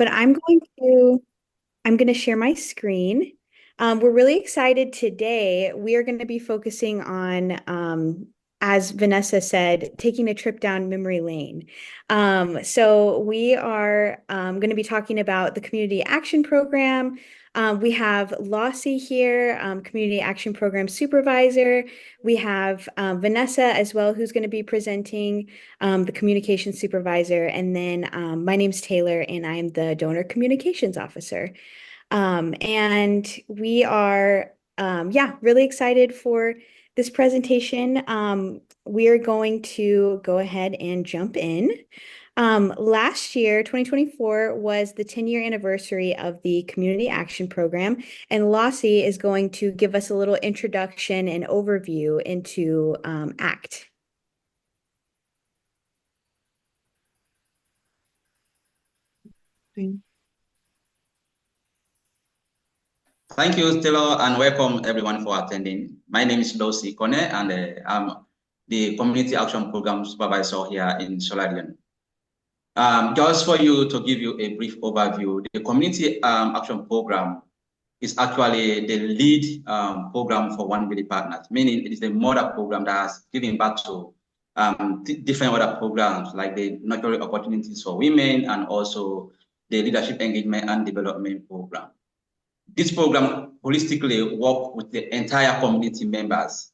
but I'm going to share my screen. We're really excited today. We are going to be focusing on, as Vanessa said, taking a trip down memory lane. So we are going to be talking about the Community Action Program. We have Lossie here, Community Action Program Supervisor. We have Vanessa as well, who's going to be presenting, the Communications Supervisor. And then my name's Taylor, and I'm the Donor Communications Officer. And we are, yeah, really excited for this presentation. We are going to go ahead and jump in. Last year, 2024, was the 10-year anniversary of the Community Action Program, and Lossie is going to give us a little introduction and overview into ACT. Thank you, Taylor, and welcome everyone for attending. My name is Losi Kone, and I'm the Community Action Program Supervisor here in Solarian. Just for you to give you a brief overview, the Community Action Program is actually the lead program for One Village Partners, meaning it is the mother program that has given back to different other programs like the Nurturing Opportunities for Women and also the Leadership Engagement and Development Program. This program holistically works with the entire community members.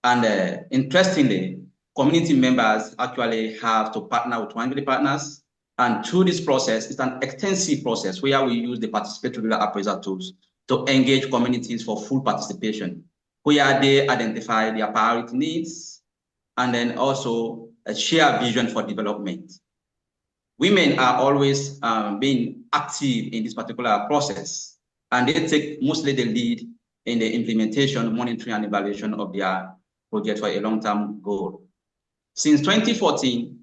And interestingly, community members actually have to partner with One Village Partners. And through this process, it's an extensive process where we use the participatory rural appraisal tools to engage communities for full participation, where they identify their priority needs and then also share vision for development. Women are always being active in this particular process, and they take mostly the lead in the implementation, monitoring, and evaluation of their project for a long-term goal. Since 2014,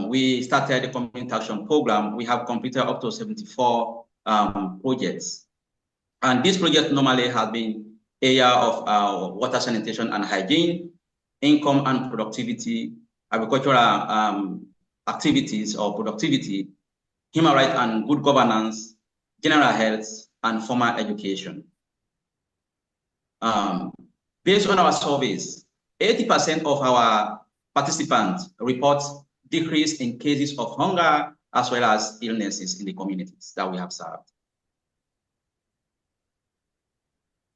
we started the Community Action Program. We have completed up to 74 projects. And this project normally has been area of water sanitation and hygiene, income and productivity, agricultural activities or productivity, human rights and good governance, general health, and formal education. Based on our surveys, 80% of our participants report decrease in cases of hunger as well as illnesses in the communities that we have served.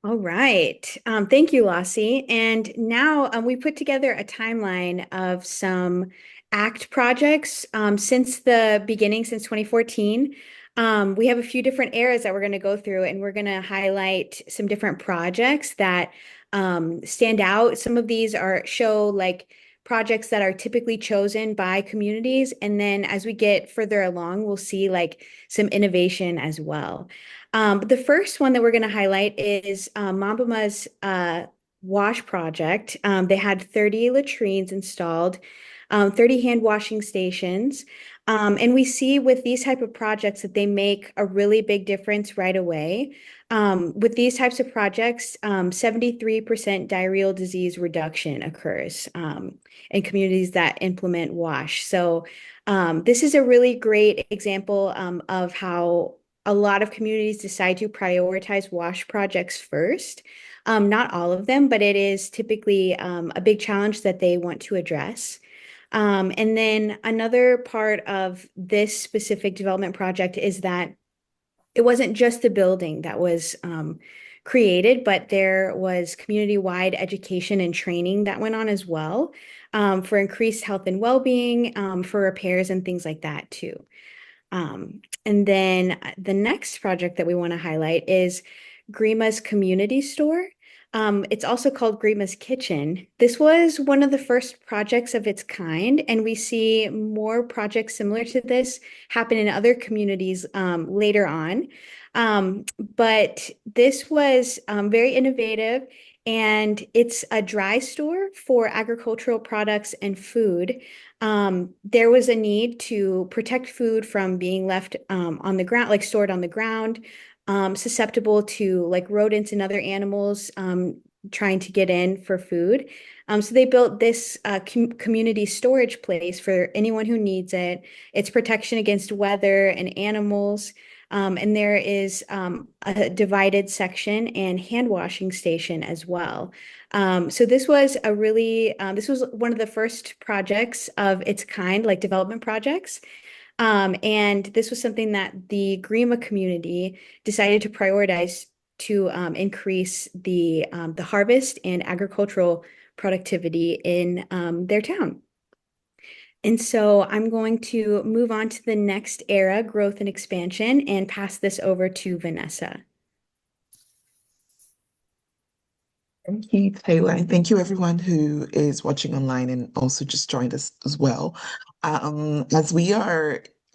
All right. Thank you, Lossie. And now we put together a timeline of some ACT projects since the beginning, since 2014. We have a few different eras that we're going to go through, and we're going to highlight some different projects that stand out. Some of these show like projects that are typically chosen by communities. And then as we get further along, we'll see like some innovation as well. But the first one that we're going to highlight is Mambama's wash project. They had 30 latrines installed, 30 hand washing stations. And we see with these type of projects that they make a really big difference right away. With these types of projects, 73% diarrheal disease reduction occurs in communities that implement WASH. So this is a really great example of how a lot of communities decide to prioritize WASH projects first. Not all of them, but it is typically a big challenge that they want to address. And then another part of this specific development project is that it wasn't just the building that was created, but there was community-wide education and training that went on as well for increased health and well-being, for repairs and things like that too. And then the next project that we want to highlight is Grima's Community Store. It's also called Grima's Kitchen. This was one of the first projects of its kind, and we see more projects similar to this happen in other communities later on. But this was very innovative, and it's a dry store for agricultural products and food. There was a need to protect food from being left on the ground, like stored on the ground, susceptible to like rodents and other animals trying to get in for food. So they built this community storage place for anyone who needs it. It's protection against weather and animals. And there is a divided section and hand washing station as well. So this was this was one of the first projects of its kind, like development projects. And this was something that the Grima community decided to prioritize to increase the harvest and agricultural productivity in their town. And so I'm going to move on to the next era, growth and expansion, and pass this over to Vanessa. Thank you, Taylor, and thank you everyone who is watching online and also just joined us as well.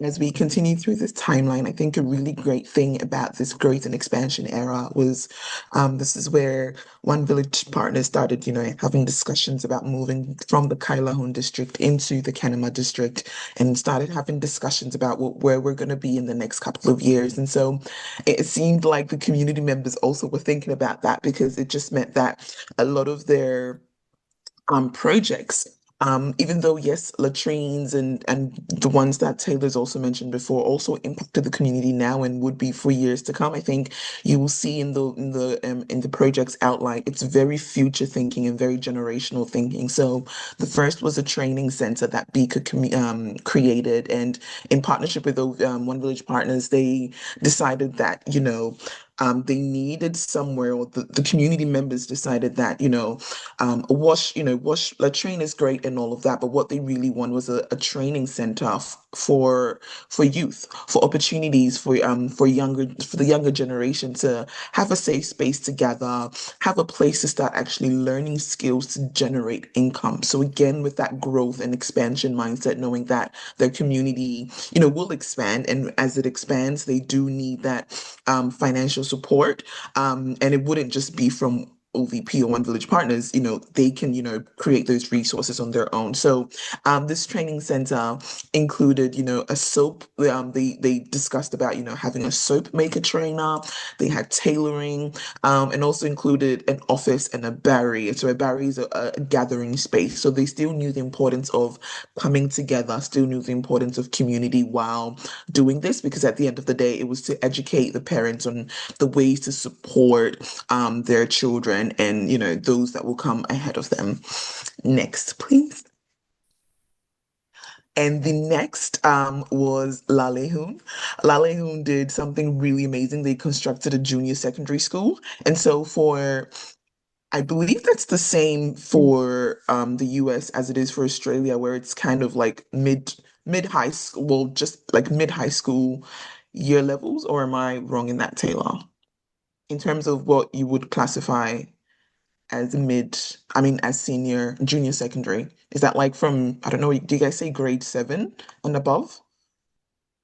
As we continue through this timeline, I think a really great thing about this growth and expansion era was this is where One Village Partners started, having discussions about moving from the Kailahun district into the Kenema district and started having discussions about where we're going to be in the next couple of years. And so it seemed like the community members also were thinking about that because it just meant that a lot of their projects. Even though, yes, latrines and the ones that Taylor's also mentioned before also impacted the community now and would be for years to come. I think you will see in the project's outline, it's very future thinking and very generational thinking. So the first was a training center that Beaker created, and in partnership with One Village Partners, they decided that they needed somewhere, or the community members decided that, wash latrine is great and all of that, but what they really want was a training center for youth, for opportunities for the younger generation to have a safe space to gather, have a place to start actually learning skills to generate income. So again, with that growth and expansion mindset, knowing that their community, will expand, and as it expands, they do need that financial support. And it wouldn't just be from OVP or One Village Partners, they can, create those resources on their own. So this training center included, a soap. They discussed about, having a soap maker trainer. They had tailoring, and also included an office and a barry. So a barry is a gathering space. So they still knew the importance of coming together, still knew the importance of community while doing this, because at the end of the day, it was to educate the parents on the ways to support their children and those that will come ahead of them. Next, please. And the next was Lalehun. Lalehun did something really amazing. They constructed a junior secondary school. And so I believe that's the same for the US as it is for Australia, where it's kind of like mid high school, well, just like mid high school year levels, or am I wrong in that, Taylor? In terms of what you would classify as as senior, junior secondary, is that like from, I don't know, do you guys say grade 7 and above?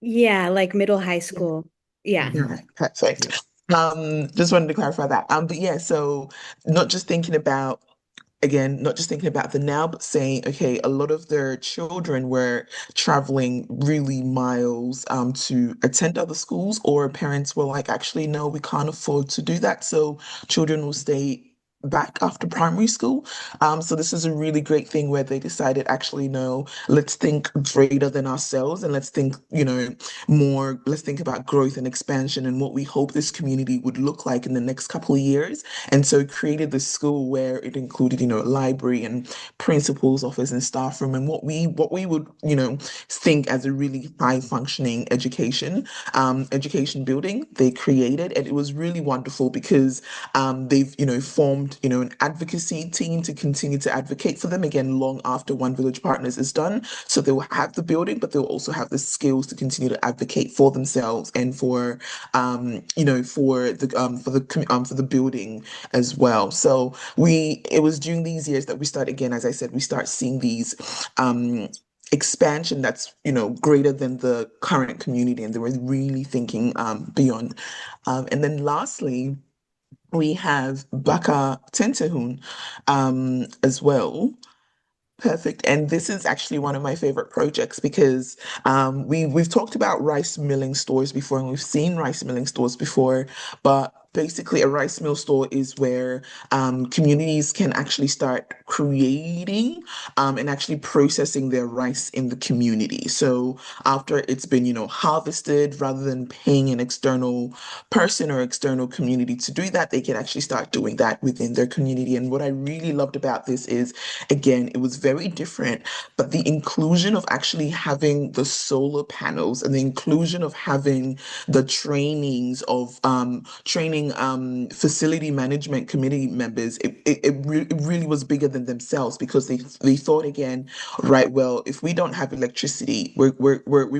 Yeah, like middle high school. Yeah. Yeah, perfect. Just wanted to clarify that. But yeah, so not just thinking about again, not just thinking about the now, but saying, okay, a lot of their children were traveling really miles to attend other schools, or parents were like, actually, no, we can't afford to do that. So children will stay back after primary school. So this is a really great thing where they decided, actually, no, let's think greater than ourselves, and let's think, let's think about growth and expansion and what we hope this community would look like in the next couple of years. And so created this school where it included, library and principal's office and staff room, and what we would, think as a really high functioning education building they created. And it was really wonderful because they've, formed, an advocacy team to continue to advocate for them again long after One Village Partners is done. So they'll have the building, but they'll also have the skills to continue to advocate for themselves and for for the building as well. So it was during these years that we start, again, as I said, we start seeing these expansion that's greater than the current community, and they were really thinking beyond. And then lastly, we have Baka Tentehun as well. Perfect. And this is actually one of my favorite projects because we've talked about rice milling stores before, and we've seen rice milling stores before, but basically a rice mill store is where communities can actually start creating and actually processing their rice in the community. So after it's been, harvested, rather than paying an external person or external community to do that, they can actually start doing that within their community. And what I really loved about this is, again, it was very different, but the inclusion of actually having the solar panels and the inclusion of having the trainings of training facility management committee members, it really was bigger than themselves, because they thought again, right, well, if we don't have electricity, we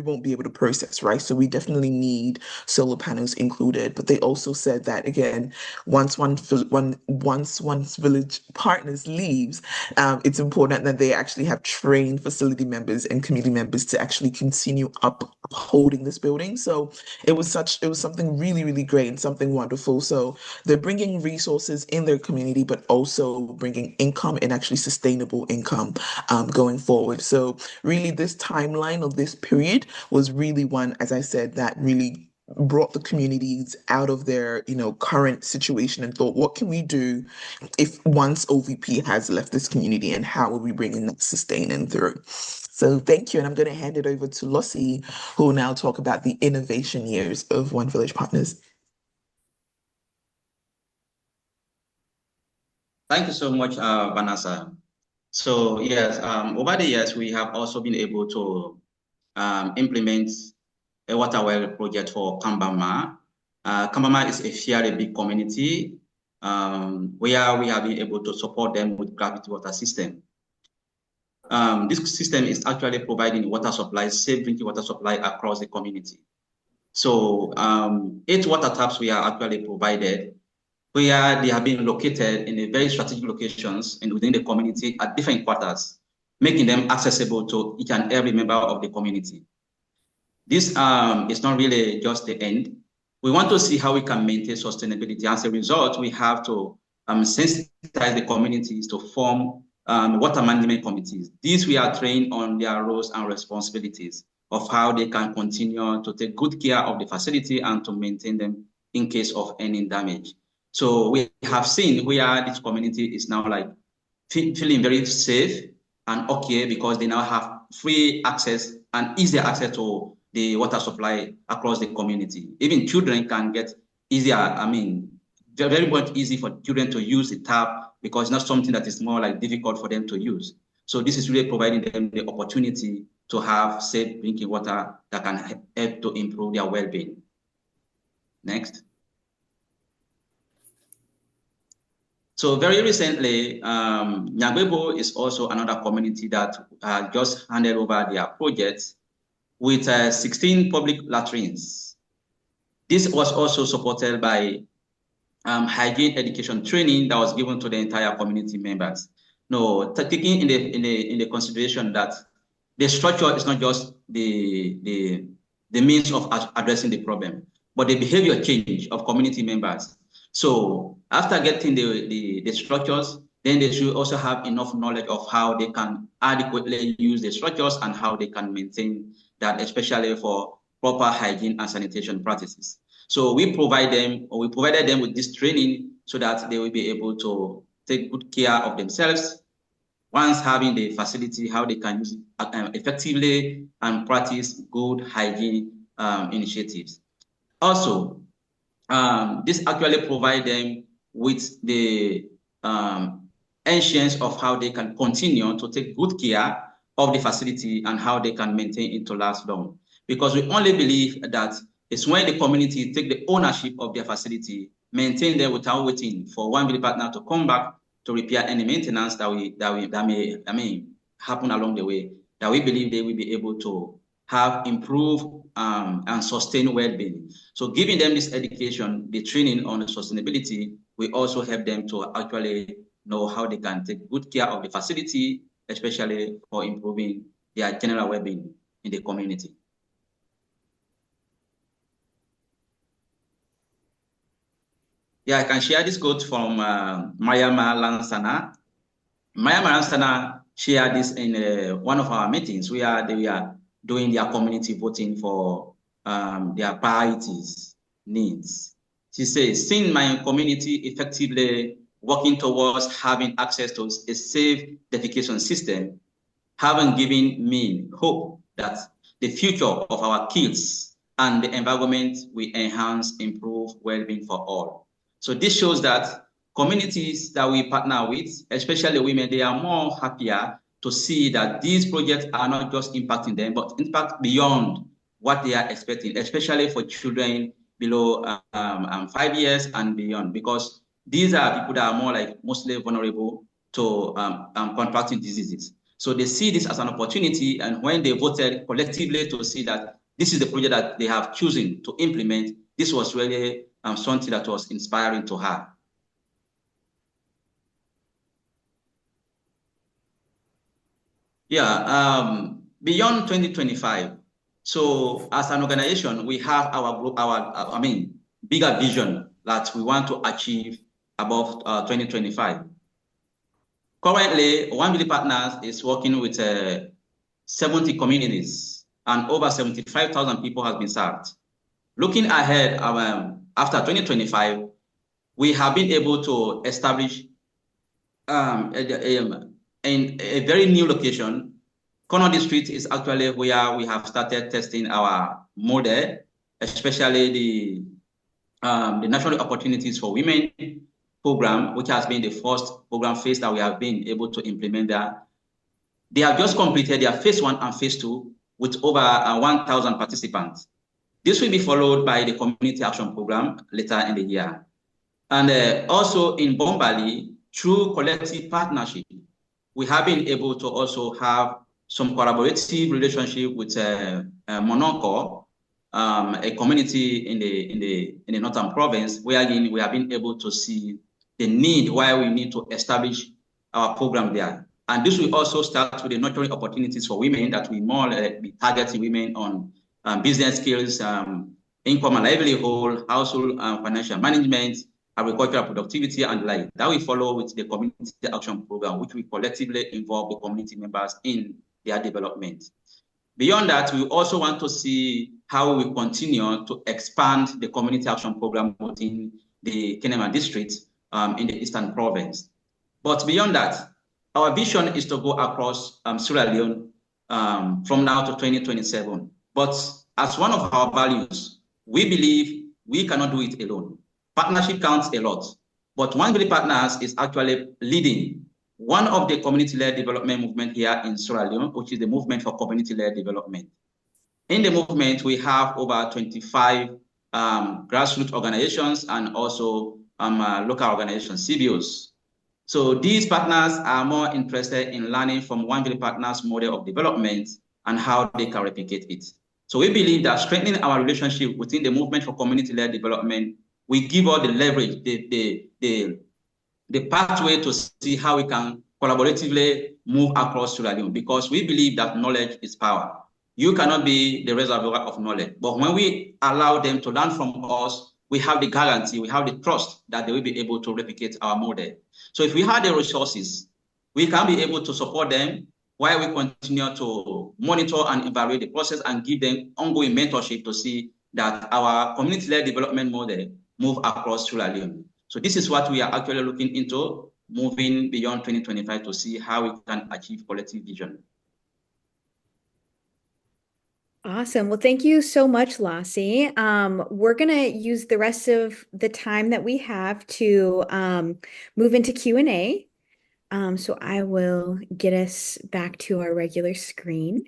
won't be able to process, right? So we definitely need solar panels included. But they also said that again, once one village partners leaves, it's important that they actually have trained facility members and community members to actually continue upholding this building. So it was something really, really great and something wonderful. So they're bringing resources in their community, but also bringing income and actually sustainable income going forward. So really, this timeline of this period was really one, as I said, that really brought the communities out of their current situation and thought, what can we do if once OVP has left this community, and how are we bringing that sustaining through? So thank you, and I'm going to hand it over to Lossie, who will now talk about the innovation years of One Village Partners. Thank you so much, Vanessa. So yes, over the years, we have also been able to implement a water well project for Kambama. Kambama is a fairly big community where we have been able to support them with gravity water system. This system is actually providing water supply, safe drinking water supply across the community. So 8 water taps we are actually provided, where they have been located in a very strategic locations and within the community at different quarters, making them accessible to each and every member of the community. This is not really just the end. We want to see how we can maintain sustainability. As a result, we have to sensitize the communities to form water management committees. These we are trained on their roles and responsibilities of how they can continue to take good care of the facility and to maintain them in case of any damage. So we have seen where this community is now like feeling very safe and okay, because they now have free access and easier access to the water supply across the community. Even children can get easier, very much easy for children to use the tap, because it's not something that is more like difficult for them to use. So this is really providing them the opportunity to have safe drinking water that can help to improve their well-being. Next. So very recently, Nyagwebo is also another community that just handed over their projects with 16 public latrines. This was also supported by hygiene education training that was given to the entire community members. No, taking in the consideration that the structure is not just the means of addressing the problem, but the behavior change of community members. So after getting the structures, then they should also have enough knowledge of how they can adequately use the structures and how they can maintain that, especially for proper hygiene and sanitation practices. So we provided them with this training so that they will be able to take good care of themselves. Once having the facility, how they can use it effectively and practice good hygiene initiatives. Also, this actually provides them with the ancients of how they can continue to take good care of the facility and how they can maintain it to last long. Because we only believe that it's when the community take the ownership of their facility, maintain them without waiting for One Village Partner to come back to repair any maintenance that may happen along the way, that we believe they will be able to have improved and sustained well-being. So giving them this education, the training on the sustainability, we also help them to actually know how they can take good care of the facility, especially for improving their general well-being in the community. Yeah, I can share this quote from Mayama Lansana. Mayama Lansana shared this in one of our meetings where they are doing their community voting for their priorities, needs. She says, seeing my community effectively working towards having access to a safe defecation system, having given me hope that the future of our kids and the environment will enhance, improve well-being for all. So this shows that communities that we partner with, especially women, they are more happier to see that these projects are not just impacting them, but impact beyond what they are expecting, especially for children below 5 years and beyond, because these are people that are more like mostly vulnerable to contracting diseases. So they see this as an opportunity, and when they voted collectively to see that this is the project that they have chosen to implement, this was really something that was inspiring to her. Yeah, beyond 2025. So as an organization, we have our bigger vision that we want to achieve above 2025. Currently, One Billion Partners is working with 70 communities, and over 75,000 people have been served. Looking ahead, after 2025, we have been able to establish in a very new location. Corner District is actually where we have started testing our model, especially the National Opportunities for Women program, which has been the first program phase that we have been able to implement there. They have just completed their phase 1 and phase 2 with over 1,000 participants. This will be followed by the Community Action Program later in the year. And also in Bombali, through collective partnership, we have been able to also have some collaborative relationship with Mononko, a community in the northern province, where again we have been able to see the need why we need to establish our program there. And this will also start with the nurturing opportunities for women that we more be targeting women on business skills, income and livelihood, household financial management, agricultural productivity, and like that we follow with the community action program, which we collectively involve the community members in their development. Beyond that, we also want to see how we continue to expand the community action program within the Kenema district in the Eastern Province. But beyond that, our vision is to go across Sierra Leone from now to 2027. But as one of our values, we believe we cannot do it alone. Partnership counts a lot, but One Billion Partners is actually leading one of the community-led development movement here in Sierra Leone, which is the Movement for Community-Led Development. In the movement, we have over 25 grassroots organizations and also local organizations, CBOs. So these partners are more interested in learning from One Billion Partners model of development and how they can replicate it. So we believe that strengthening our relationship within the Movement for Community-Led Development, we give all the leverage, the pathway to see how we can collaboratively move across Sierra Leone, because we believe that knowledge is power. You cannot be the reservoir of knowledge, but when we allow them to learn from us, we have the guarantee, we have the trust that they will be able to replicate our model. So if we have the resources, we can be able to support them while we continue to monitor and evaluate the process and give them ongoing mentorship to see that our community-led development model move across Sierra Leone. So this is what we are actually looking into, moving beyond 2025 to see how we can achieve collective vision. Awesome. Well, thank you so much, Lassie. We're going to use the rest of the time that we have to move into Q&A. So I will get us back to our regular screen.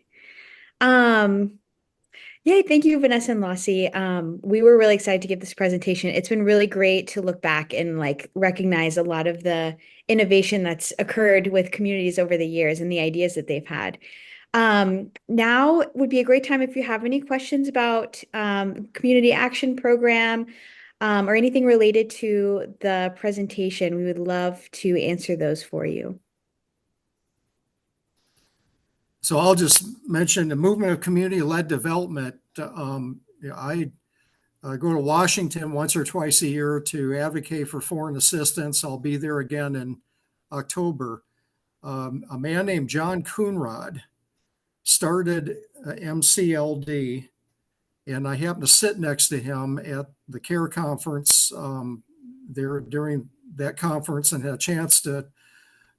Yay, thank you, Vanessa and Lassie. We were really excited to give this presentation. It's been really great to look back and recognize a lot of the innovation that's occurred with communities over the years and the ideas that they've had. Now would be a great time if you have any questions about Community Action Program or anything related to the presentation. We would love to answer those for you. So I'll just mention the movement of community-led development. I go to Washington once or twice a year to advocate for foreign assistance. I'll be there again in October. A man named John Coonrod started MCLD, And I happened to sit next to him at the CARE conference there during that conference and had a chance to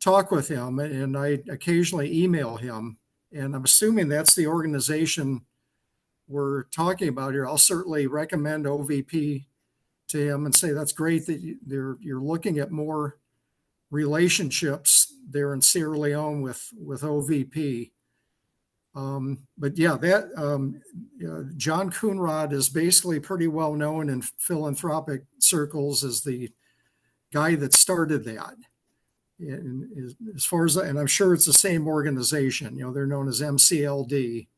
talk with him. And I occasionally email him. And I'm assuming that's the organization we're talking about here. I'll certainly recommend OVP to him and say that's great that you're looking at more relationships there in Sierra Leone with OVP. But yeah, John Coonrod is basically pretty well known in philanthropic circles as the guy that started that. And as far as, and I'm sure it's the same organization, they're known as MCLD.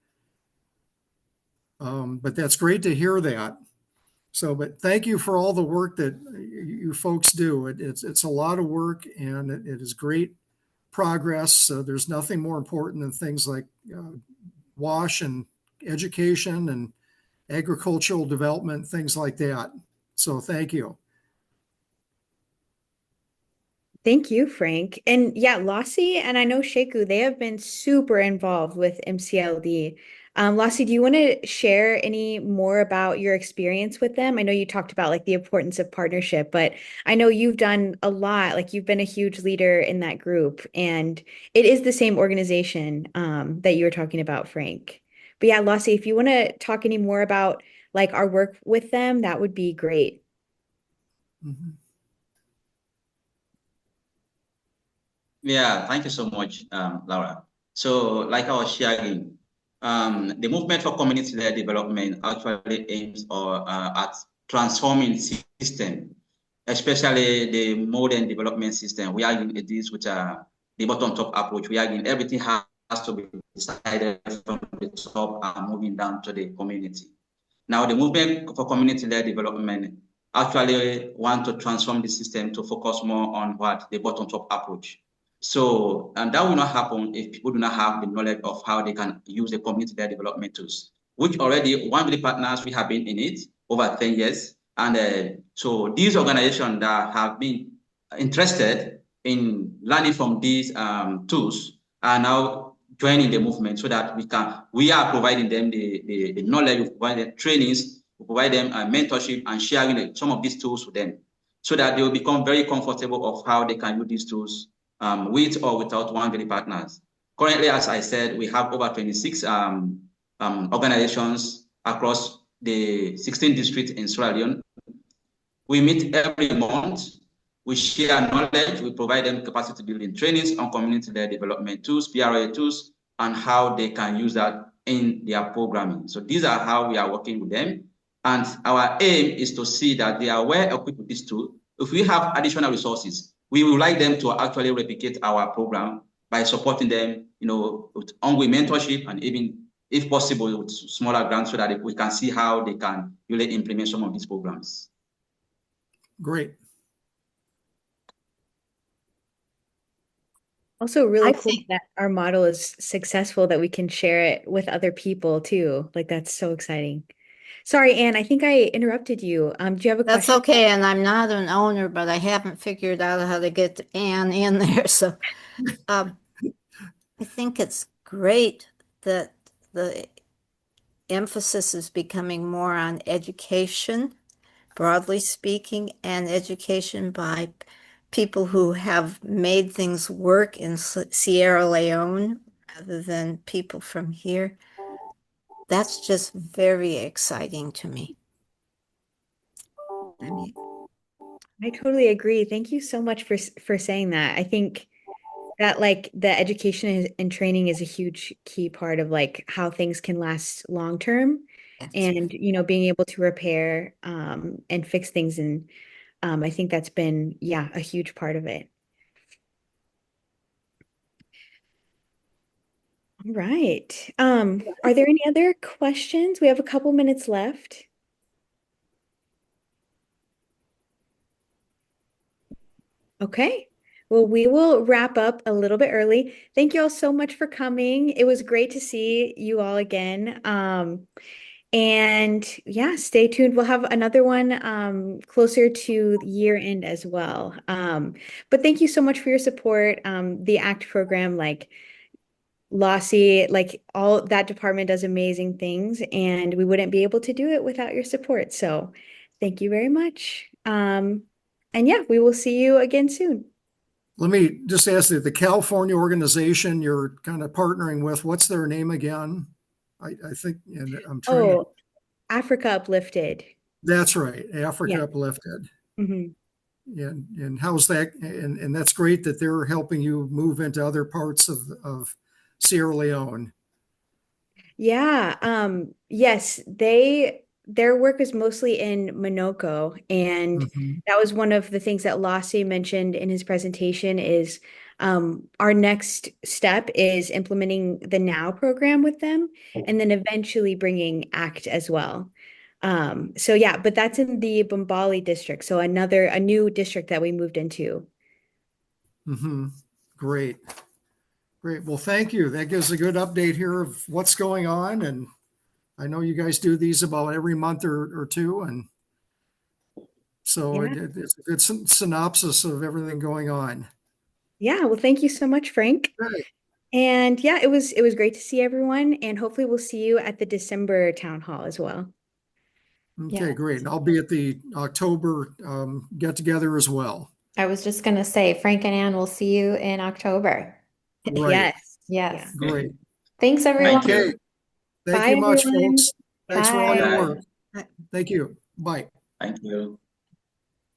But that's great to hear that. So, but thank you for all the work that you folks do. It's a lot of work, and it is great progress. So there's nothing more important than things like WASH and education and agricultural development, things like that. So thank you. Thank you, Frank. And yeah, Lassie and I know Sheku, they have been super involved with MCLD. Lassie, do you want to share any more about your experience with them? I know you talked about like the importance of partnership, but I know you've done a lot. Like you've been a huge leader in that group, and it is the same organization that you were talking about, Frank. But yeah, Lassie, if you want to talk any more about like our work with them, that would be great. Mm-hmm. Yeah, thank you so much, Laura. So, like I was sharing, the movement for community-led development actually aims at transforming system, especially the modern development system. We are in this with the bottom-top approach. We are in everything has to be decided from the top and moving down to the community. Now, the movement for community-led development actually want to transform the system to focus more on the bottom-top approach. So, and that will not happen if people do not have the knowledge of how they can use the community-led development tools, which already one of the partners, we have been in it over 10 years. And so these organizations that have been interested in learning from these tools are now joining the movement so that we are providing them the knowledge, we provide them trainings, we provide them mentorship and sharing some of these tools with them so that they will become very comfortable of how they can use these tools with or without one of the partners. Currently, as I said, we have over 26 organizations across the 16 districts in Sierra Leone. We meet every month. We share knowledge. We provide them capacity building trainings on community-led development tools, PRA tools, and how they can use that in their programming. So these are how we are working with them. And our aim is to see that they are well equipped with this tool. If we have additional resources, we would like them to actually replicate our program by supporting them, with ongoing mentorship and even, if possible, with smaller grants so that we can see how they can really implement some of these programs. Great. Also really cool that our model is successful, that we can share it with other people too. Like that's so exciting. Sorry, Anne, I think I interrupted you. Do you have a question? That's okay, and I'm not an owner, but I haven't figured out how to get Anne in there. So I think it's great that the emphasis is becoming more on education, broadly speaking, and education by people who have made things work in Sierra Leone rather than people from here. That's just very exciting to me. I totally agree. Thank you so much for saying that. I think that like the education and training is a huge key part of like how things can last long term, and being able to repair and fix things, and I think that's been a huge part of it. All right. Are there any other questions? We have a couple minutes left. Okay. Well, we will wrap up a little bit early. Thank you all so much for coming. It was great to see you all again. And yeah, stay tuned. We'll have another one closer to year end as well. But thank you so much for your support. The ACT program, like, Lossie, like all that department does amazing things, and we wouldn't be able to do it without your support. So thank you very much. And yeah, we will see you again soon. Let me just ask you, the California organization you're kind of partnering with, what's their name again? I think, and I'm trying to, Oh, Africa Uplifted. that's right, Africa Yeah. Uplifted. Mhm. And how's that? And that's great that they're helping you move into other parts of Sierra Leone. Yeah, yes, their work is mostly in Monoko, and Mhm. that was one of the things that Lassie mentioned in his presentation is our next step is implementing the Now program with them, and then eventually bringing ACT as well. So yeah, but that's in the Bombali district, so a new district that we moved into. Mhm. Great. Great. Well, thank you. That gives a good update here of what's going on. And I know you guys do these about every month or two. And so Yeah. it's a good synopsis of everything going on. Yeah, well, thank you so much, Frank. Great. And yeah, it was great to see everyone, and hopefully we'll see you at the December town hall as well. Okay, Yeah. great. And I'll be at the October get together as well. I was just going to say, Frank and Ann will see you in October. Right. Yes. Yes. Great. Thanks, everyone. Thank you. Okay. Thank Bye, you much, everyone. folks. Thanks for all Bye. your Bye. work. Thank you. Bye. Thank you.